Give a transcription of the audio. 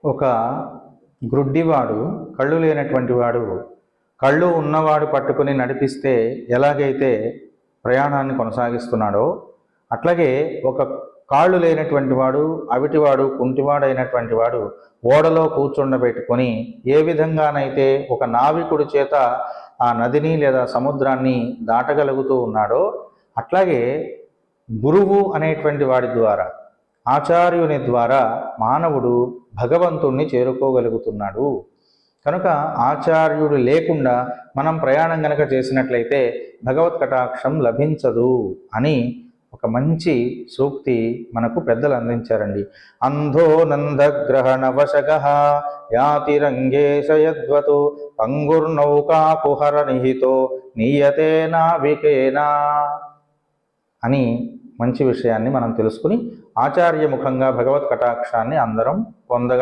ఒక గ్రుడ్డివాడు, కళ్ళు లేనటువంటి వాడు, కళ్ళు ఉన్నవాడు పట్టుకుని నడిపిస్తే ఎలాగైతే ప్రయాణాన్ని కొనసాగిస్తున్నాడో, అట్లాగే ఒక కాళ్ళు లేనటువంటి వాడు, అవిటివాడు, కుంటివాడైనటువంటి వాడు ఓడలో కూర్చుండబెట్టుకొని ఏ విధంగానైతే ఒక నావికుడి చేత ఆ నదిని లేదా సముద్రాన్ని దాటగలుగుతూ ఉన్నాడో, అట్లాగే గురువు అనేటువంటి వాడి ద్వారా, ఆచార్యుని ద్వారా మానవుడు భగవంతుణ్ణి చేరుకోగలుగుతున్నాడు. కనుక ఆచార్యుడు లేకుండా మనం ప్రయాణం గనక చేసినట్లయితే భగవత్ కటాక్షం లభించదు అని ఒక మంచి సూక్తి మనకు పెద్దలు అందించారండి. అంధో నందగ్రహణవశగ యాతిరంగేశయద్వతు పంగుర్నౌకా కుహర నిహితో నీయతే నావికేనా అని మంచి విషయాన్ని మనం తెలుసుకుని ఆచార్యముఖంగా భగవత్ కటాక్షాన్ని అందరం పొందగ